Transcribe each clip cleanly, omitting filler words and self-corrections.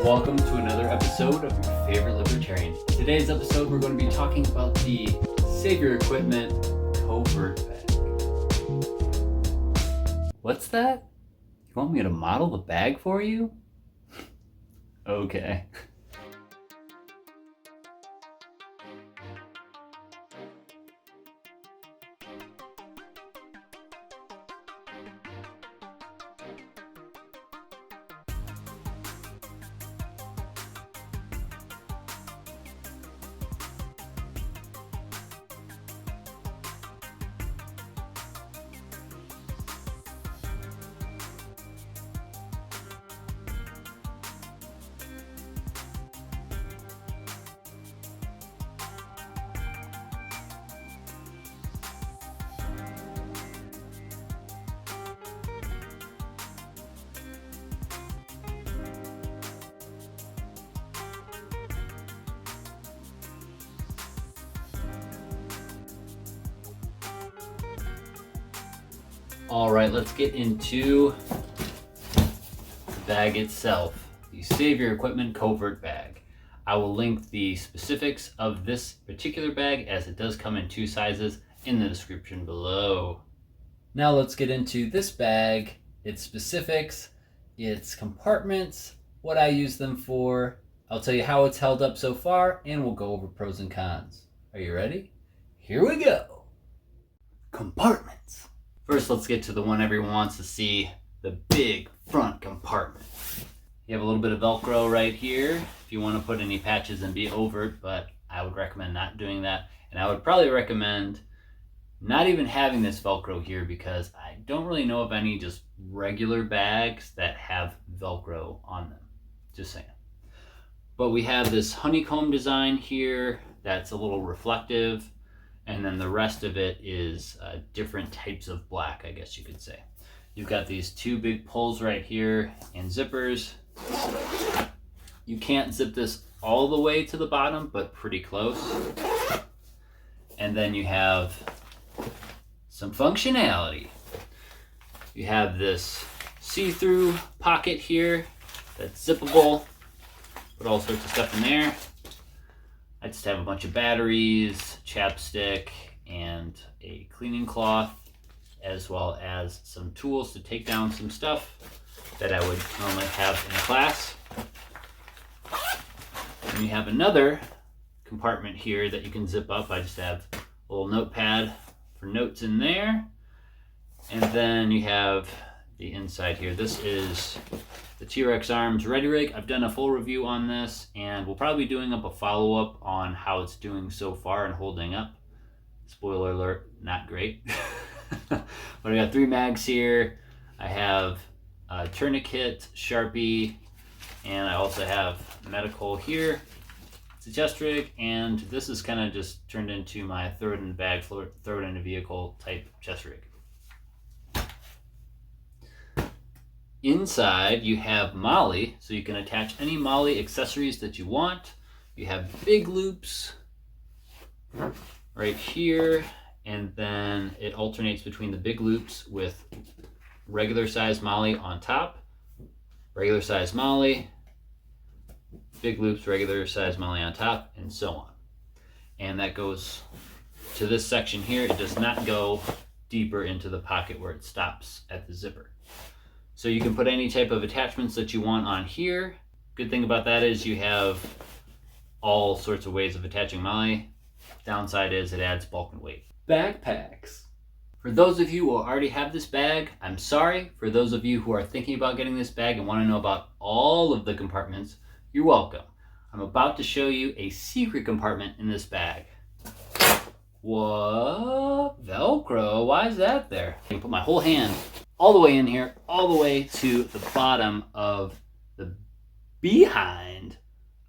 Welcome to another episode of Your Favorite Libertarian. In today's episode, we're going to be talking about the Save Your Equipment covert bag. What's that? You want me to model the bag for you? Okay. All right, let's get into the bag itself, the Save Your Equipment covert bag. I will link the specifics of this particular bag, as it does come in two sizes, in the description below. Now let's get into this bag, its specifics, its compartments, what I use them for. I'll tell you how it's held up so far, and we'll go over pros and cons. Are you ready? Here we go. Compartments. First, let's get to the one everyone wants to see, the big front compartment. You have a little bit of Velcro right here if you want to put any patches and be overt, but I would recommend not doing that. And I would probably recommend not even having this Velcro here, because I don't really know of any just regular bags that have Velcro on them. Just saying. But we have this honeycomb design here that's a little reflective. And then the rest of it is different types of black, I guess you could say. You've got these two big pulls right here and zippers. You can't zip this all the way to the bottom, but pretty close. And then you have some functionality. You have this see-through pocket here that's zippable. Put all sorts of stuff in there. I just have a bunch of batteries, chapstick, and a cleaning cloth, as well as some tools to take down some stuff that I would normally have in class. And you have another compartment here that you can zip up. I just have a little notepad for notes in there. And then you have the inside here. This is the T-Rex Arms Ready Rig. I've done a full review on this, and we'll probably be doing up a follow-up on how it's doing so far and holding up. Spoiler alert, not great. But I got 3 mags here. I have a tourniquet, Sharpie, and I also have medical here. It's a chest rig, and this is kind of just turned into my throw it in the bag, throw it in a vehicle type chest rig. Inside, you have MOLLE, so you can attach any MOLLE accessories that you want. You have big loops right here, and then it alternates between the big loops with regular size MOLLE on top, regular size MOLLE, big loops, regular size MOLLE on top, and so on. And that goes to this section here. It does not go deeper into the pocket where it stops at the zipper. So you can put any type of attachments that you want on here. Good thing about that is you have all sorts of ways of attaching MOLLE. Downside is it adds bulk and weight. Backpacks. For those of you who already have this bag, I'm sorry. For those of you who are thinking about getting this bag and want to know about all of the compartments, you're welcome. I'm about to show you a secret compartment in this bag. What? Velcro? Why is that there? I can put my whole hand all the way in here, all the way to the bottom of the behind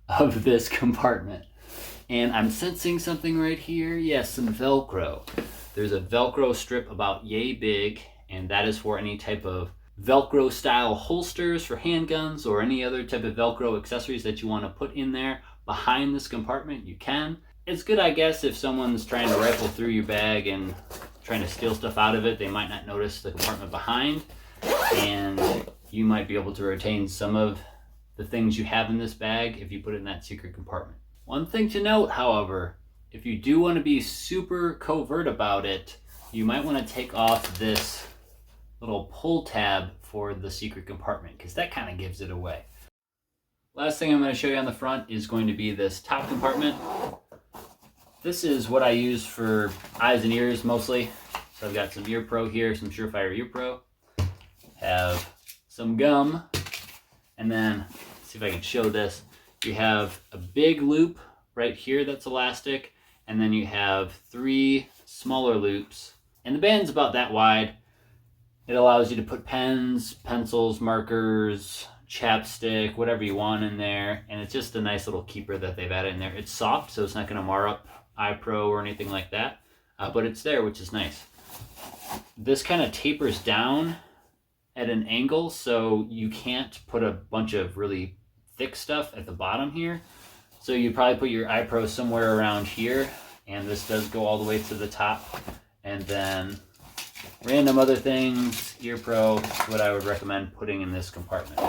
of this compartment. And I'm sensing something right here. Yes, some Velcro. There's a Velcro strip about yay big, and that is for any type of Velcro style holsters for handguns or any other type of Velcro accessories that you want to put in there behind this compartment. You can. It's good, I guess, if someone's trying to rifle through your bag and trying to steal stuff out of it, they might not notice the compartment behind, and you might be able to retain some of the things you have in this bag if you put it in that secret compartment. One thing to note, however, if you do want to be super covert about it, you might want to take off this little pull tab for the secret compartment, because that kind of gives it away. Last thing I'm going to show you on the front is going to be this top compartment. This is what I use for eyes and ears mostly. So I've got some Ear Pro here, some Surefire Ear Pro. Have some gum. And then, let's see if I can show this. You have a big loop right here that's elastic. And then you have 3 smaller loops. And the band's about that wide. It allows you to put pens, pencils, markers, chapstick, whatever you want in there. And it's just a nice little keeper that they've added in there. It's soft, so it's not going to mar up iPro or anything like that. But it's there, which is nice. This kind of tapers down at an angle, so you can't put a bunch of really thick stuff at the bottom here. So you probably put your iPro somewhere around here, and this does go all the way to the top. And then random other things, Ear Pro, is what I would recommend putting in this compartment.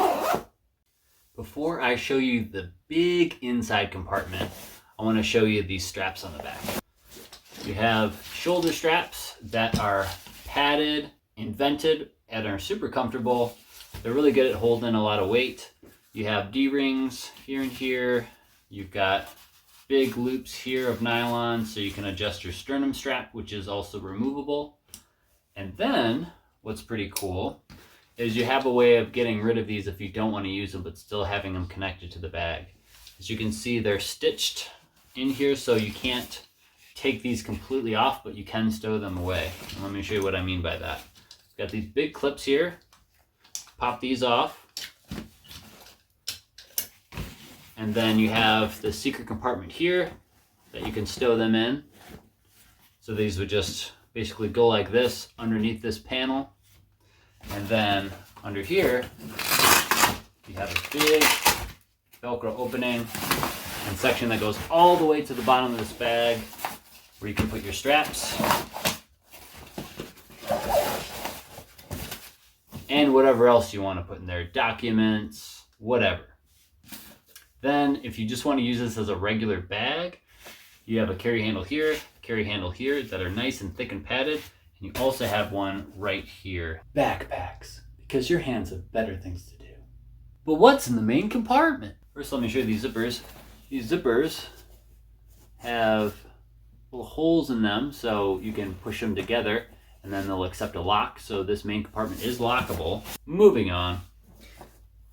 Before I show you the big inside compartment, I want to show you these straps on the back. You have shoulder straps that are padded, invented, and are super comfortable. They're really good at holding a lot of weight. You have D-rings here and here. You've got big loops here of nylon so you can adjust your sternum strap, which is also removable. And then what's pretty cool is you have a way of getting rid of these if you don't want to use them, but still having them connected to the bag. As you can see, they're stitched in here, so you can't take these completely off, but you can stow them away. And let me show you what I mean by that. Got these big clips here. Pop these off. And then you have the secret compartment here that you can stow them in. So these would just basically go like this underneath this panel. And then under here, you have a big Velcro opening and section that goes all the way to the bottom of this bag where you can put your straps and whatever else you want to put in there, documents, whatever. Then if you just want to use this as a regular bag, you have a carry handle here that are nice and thick and padded. And you also have one right here. Backpacks, because your hands have better things to do. But what's in the main compartment? First, let me show you these zippers. These zippers have little holes in them so you can push them together and then they'll accept a lock. So this main compartment is lockable. Moving on.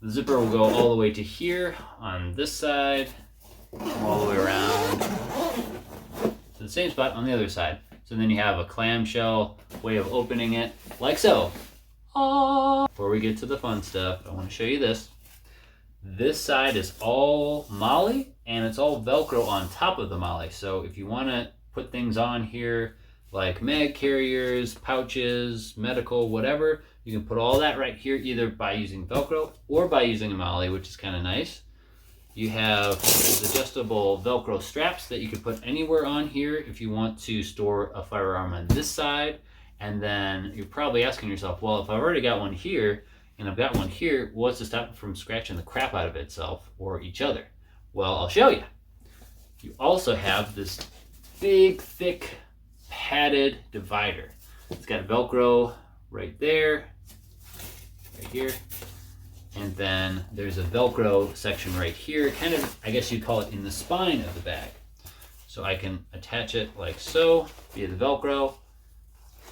The zipper will go all the way to here on this side, come all the way around to the same spot on the other side. So then you have a clamshell way of opening it, like so. Before we get to the fun stuff, I want to show you this. This side is all MOLLE and it's all Velcro on top of the MOLLE. So if you want to put things on here like mag carriers, pouches, medical, whatever, you can put all that right here either by using Velcro or by using a MOLLE, which is kind of nice. You have these adjustable Velcro straps that you can put anywhere on here if you want to store a firearm on this side. And then you're probably asking yourself, well, if I've already got one here and I've got one here, what's to stop it from scratching the crap out of itself or each other? Well, I'll show you. You also have this big, thick, padded divider. It's got Velcro right there, right here. And then there's a Velcro section right here, kind of, I guess you'd call it in the spine of the bag. So I can attach it like so via the Velcro,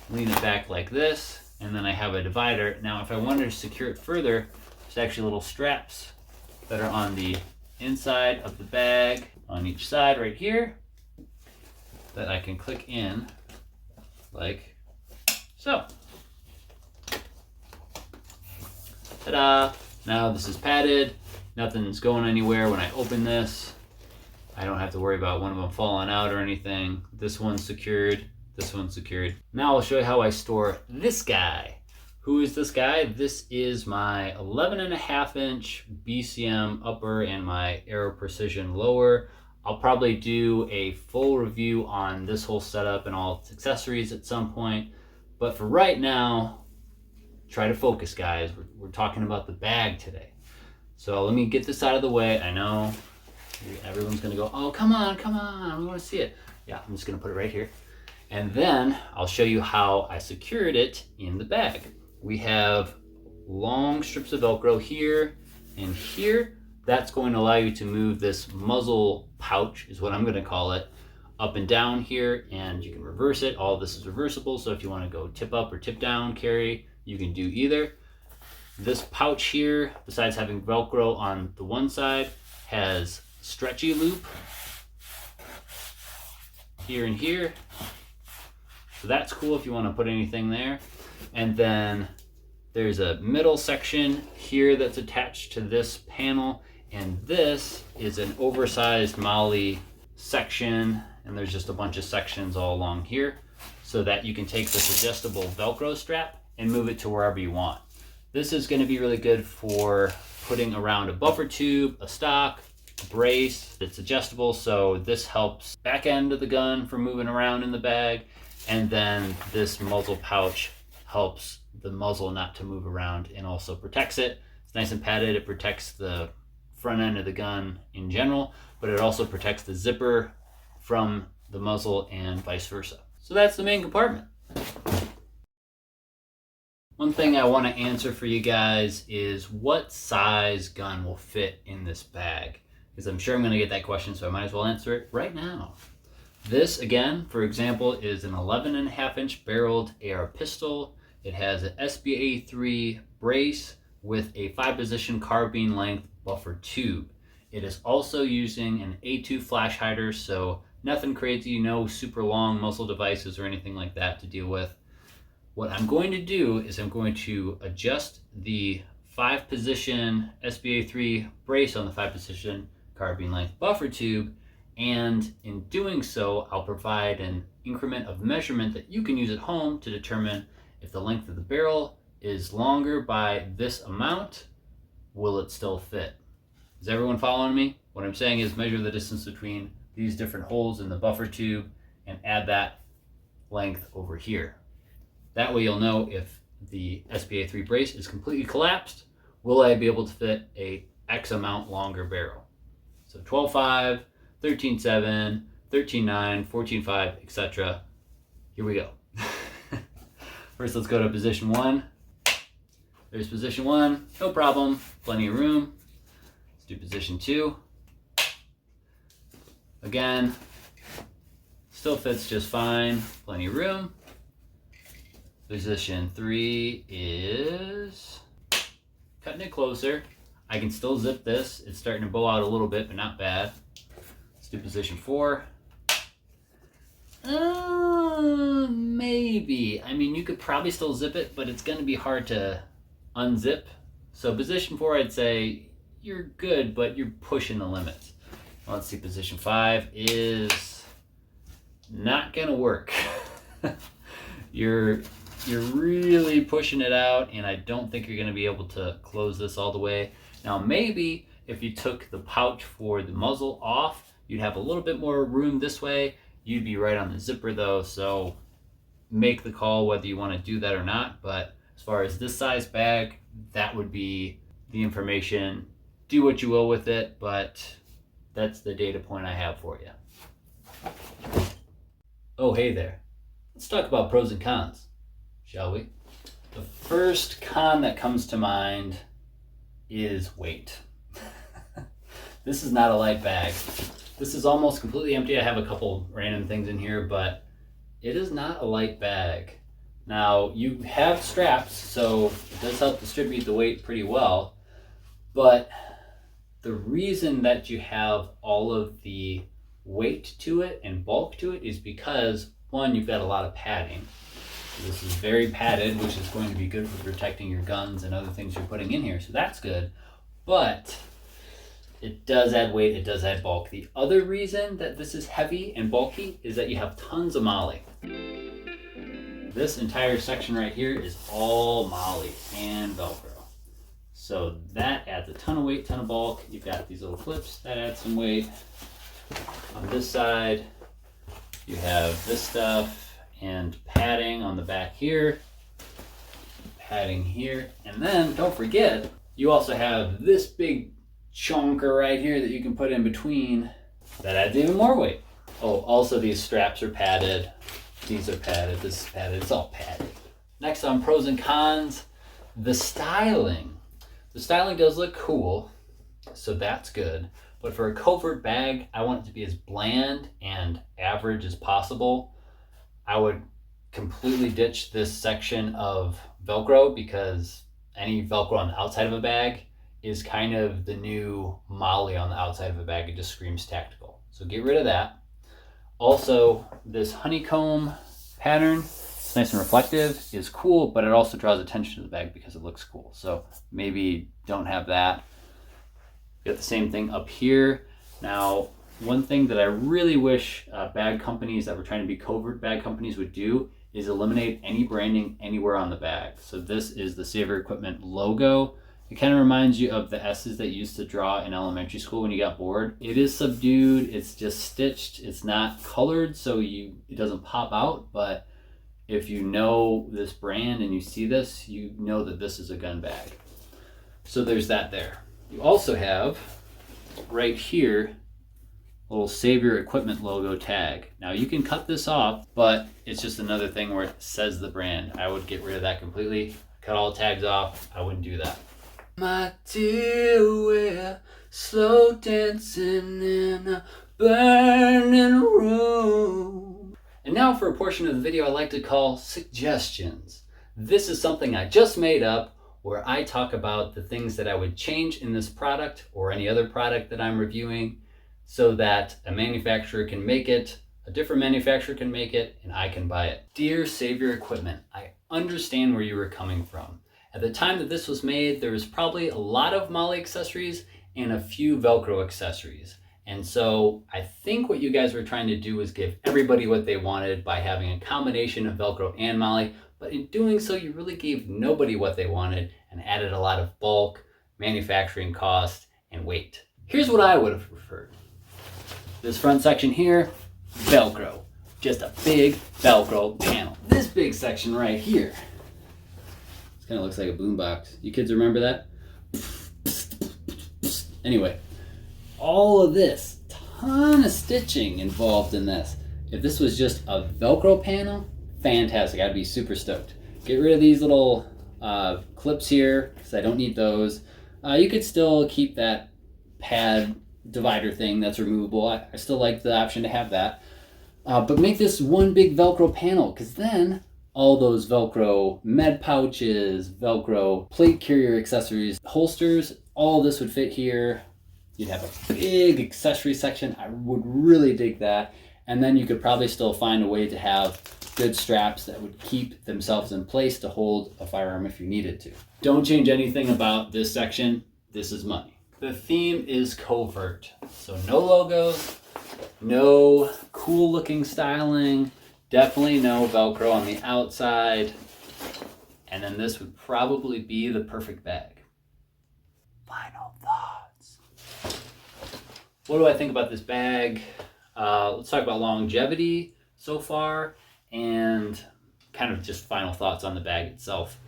lean it back like this, and then I have a divider. Now, if I wanted to secure it further, there's actually little straps that are on the inside of the bag on each side right here that I can click in like so. Ta-da! Now this is padded, nothing's going anywhere when I open this. I don't have to worry about one of them falling out or anything. This one's secured, this one's secured. Now I'll show you how I store this guy. Who is this guy? This is my 11.5-inch BCM upper and my Aero Precision lower. I'll probably do a full review on this whole setup and all its accessories at some point. But for right now, try to focus, guys. We're talking about the bag today. So let me get this out of the way. I know everyone's gonna go, oh, come on, I wanna see it. Yeah, I'm just gonna put it right here. And then I'll show you how I secured it in the bag. We have long strips of Velcro here and here. That's going to allow you to move this muzzle pouch, is what I'm gonna call it, up and down here, and you can reverse it. All of this is reversible, so if you wanna go tip up or tip down carry, you can do either. This pouch here, besides having Velcro on the one side, has stretchy loop here and here. So that's cool if you want to put anything there. And then there's a middle section here that's attached to this panel. And this is an oversized MOLLE section. And there's just a bunch of sections all along here so that you can take this adjustable Velcro strap and move it to wherever you want. This is going to be really good for putting around a buffer tube, a stock, a brace that's adjustable. So this helps back end of the gun from moving around in the bag. And then this muzzle pouch helps the muzzle not to move around and also protects it. It's nice and padded. It protects the front end of the gun in general, but it also protects the zipper from the muzzle and vice versa. So that's the main compartment. One thing I want to answer for you guys is what size gun will fit in this bag? Because I'm sure I'm going to get that question, so I might as well answer it right now. This, again, for example, is an 11.5-inch barreled AR pistol. It has an SBA3 brace with a 5-position carbine length buffer tube. It is also using an A2 flash hider, so nothing crazy, no super long muzzle devices or anything like that to deal with. What I'm going to do is I'm going to adjust the 5-position SBA3 brace on the 5-position carbine length buffer tube, and in doing so, I'll provide an increment of measurement that you can use at home to determine if the length of the barrel is longer by this amount, will it still fit? Is everyone following me? What I'm saying is measure the distance between these different holes in the buffer tube and add that length over here. That way you'll know if the SBA3 brace is completely collapsed, will I be able to fit a X amount longer barrel? So 12.5, 13.7, 13.9, 14.5, etc. Here we go. First, let's go to position 1. There's position 1, no problem, plenty of room. Let's do position 2. Again, still fits just fine, plenty of room. Position 3 is cutting it closer. I can still zip this. It's starting to bow out a little bit, but not bad. Let's do position 4. Maybe. I mean, you could probably still zip it, but it's going to be hard to unzip. So position 4, I'd say you're good, but you're pushing the limits. Let's see, position 5 is not going to work. You're really pushing it out, and I don't think you're going to be able to close this all the way. Now, maybe if you took the pouch for the muzzle off, you'd have a little bit more room this way. You'd be right on the zipper though, so make the call whether you want to do that or not. But as far as this size bag, that would be the information. Do what you will with it, but that's the data point I have for you. Oh, hey there. Let's talk about pros and cons, shall we? The first con that comes to mind is weight. This is not a light bag. This is almost completely empty. I have a couple random things in here, but it is not a light bag. Now, you have straps, so it does help distribute the weight pretty well, but the reason that you have all of the weight to it and bulk to it is because, one, you've got a lot of padding. This is very padded, which is going to be good for protecting your guns and other things you're putting in here, so that's good. But it does add weight, it does add bulk. The other reason that this is heavy and bulky is that you have tons of MOLLE. This entire section right here is all MOLLE and Velcro. So that adds a ton of weight, ton of bulk. You've got these little clips that add some weight. On this side, you have this stuff and padding on the back here, padding here, and then don't forget You also have this big chunker right here that you can put in between. That adds even more weight. Oh, also these straps are padded. These are padded, this is padded, it's all padded. Next on pros and cons, the styling. The styling does look cool, so that's good. But for a covert bag, I want it to be as bland and average as possible. I would completely ditch this section of Velcro because any Velcro on the outside of a bag is kind of the new MOLLE on the outside of a bag. It just screams tactical. So get rid of that. Also, this honeycomb pattern, it's nice and reflective, is cool, but it also draws attention to the bag because it looks cool. So maybe don't have that. Got the same thing up here. Now, one thing that I really wish bag companies that were trying to be covert bag companies would do is eliminate any branding anywhere on the bag. So this is the Savior Equipment logo. It kind of reminds you of the S's that you used to draw in elementary school when you got bored. It is subdued, it's just stitched, it's not colored, so it doesn't pop out, but if you know this brand and you see this, you know that this is a gun bag. So there's that there. You also have, right here, a little Savior Equipment logo tag. Now you can cut this off, but it's just another thing where it says the brand. I would get rid of that completely. Cut all tags off, I wouldn't do that. My dear, we're slow dancing in a burning room. And now for a portion of the video I like to call suggestions. This is something I just made up where I talk about the things that I would change in this product or any other product that I'm reviewing so that a manufacturer can make it, a different manufacturer can make it, and I can buy it. Dear Savior Equipment, I understand where you were coming from. At the time that this was made, there was probably a lot of MOLLE accessories and a few Velcro accessories. And so I think what you guys were trying to do was give everybody what they wanted by having a combination of Velcro and MOLLE. But in doing so, you really gave nobody what they wanted and added a lot of bulk, manufacturing cost, and weight. Here's what I would have preferred. This front section here, Velcro. Just a big Velcro panel. This big section right here. Kind of looks like a boombox. You kids remember that? Anyway, all of this, ton of stitching involved in this. If this was just a Velcro panel, fantastic. I'd be super stoked. Get rid of these little clips here because I don't need those. You could still keep that pad divider thing that's removable. I still like the option to have that. But make this one big Velcro panel because then all those Velcro med pouches, Velcro plate carrier accessories, holsters, all this would fit here. You'd have a big accessory section. I would really dig that. And then you could probably still find a way to have good straps that would keep themselves in place to hold a firearm if you needed to. Don't change anything about this section. This is money. The theme is covert. So no logos, no cool looking styling, definitely no Velcro on the outside. And then this would probably be the perfect bag. Final thoughts. What do I think about this bag? Let's talk about longevity so far and kind of just final thoughts on the bag itself.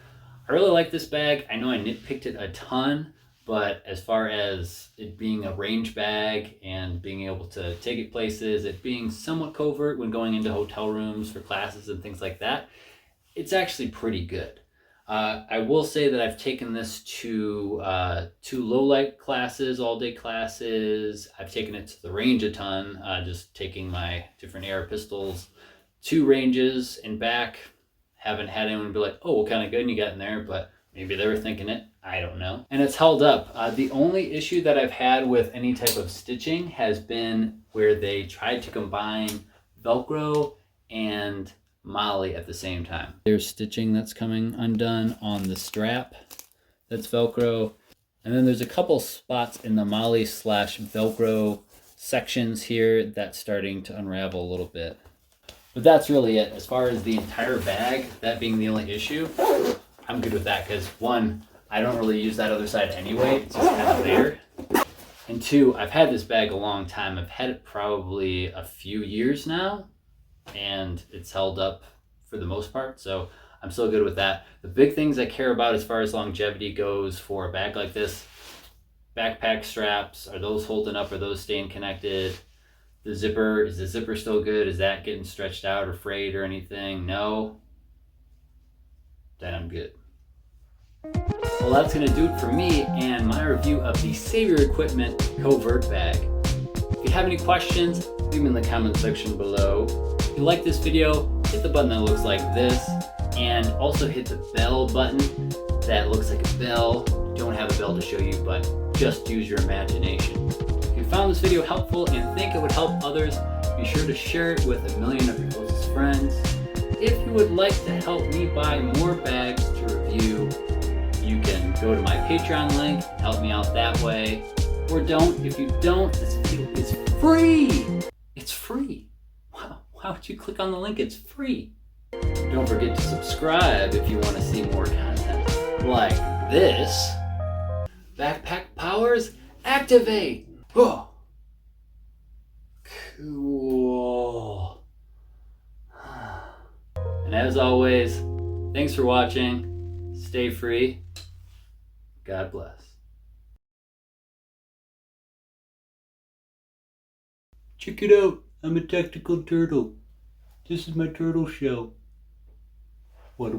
I really like this bag. I know I nitpicked it a ton, but as far as it being a range bag and being able to take it places, it being somewhat covert when going into hotel rooms for classes and things like that, it's actually pretty good. I will say that I've taken this to 2 low light classes, all day classes. I've taken it to the range a ton, just taking my different AR pistols to ranges and back. Haven't had anyone be like, oh, what kind of gun you got in there? But maybe they were thinking it. I don't know. And it's held up. The only issue that I've had with any type of stitching has been where they tried to combine Velcro and MOLLE at the same time. There's stitching that's coming undone on the strap that's Velcro. And then there's a couple spots in the MOLLE / Velcro sections here that's starting to unravel a little bit. But that's really it. As far as the entire bag, that being the only issue, I'm good with that because 1, I don't really use that other side anyway. It's just kind of there. And 2, I've had this bag a long time. I've had it probably a few years now, and it's held up for the most part. So I'm still good with that. The big things I care about as far as longevity goes for a bag like this: backpack straps, are those holding up? Are those staying connected? The zipper, is the zipper still good? Is that getting stretched out or frayed or anything? No? Then I'm good. Well, that's going to do it for me and my review of the Savior Equipment Covert Bag. If you have any questions, leave them in the comment section below. If you like this video, hit the button that looks like this, and also hit the bell button that looks like a bell. Don't have a bell to show you, but just use your imagination. If you found this video helpful and think it would help others, be sure to share it with 1 million of your closest friends. If you would like to help me buy more bags to review, you can go to my Patreon link and help me out that way. Or don't. If you don't, this video is free. It's free. Wow. Why would you click on the link? It's free. Don't forget to subscribe if you want to see more content like this. Backpack powers activate. Oh, cool. And as always, thanks for watching. Stay free. God bless. Check it out. I'm a tactical turtle. This is my turtle shell. What?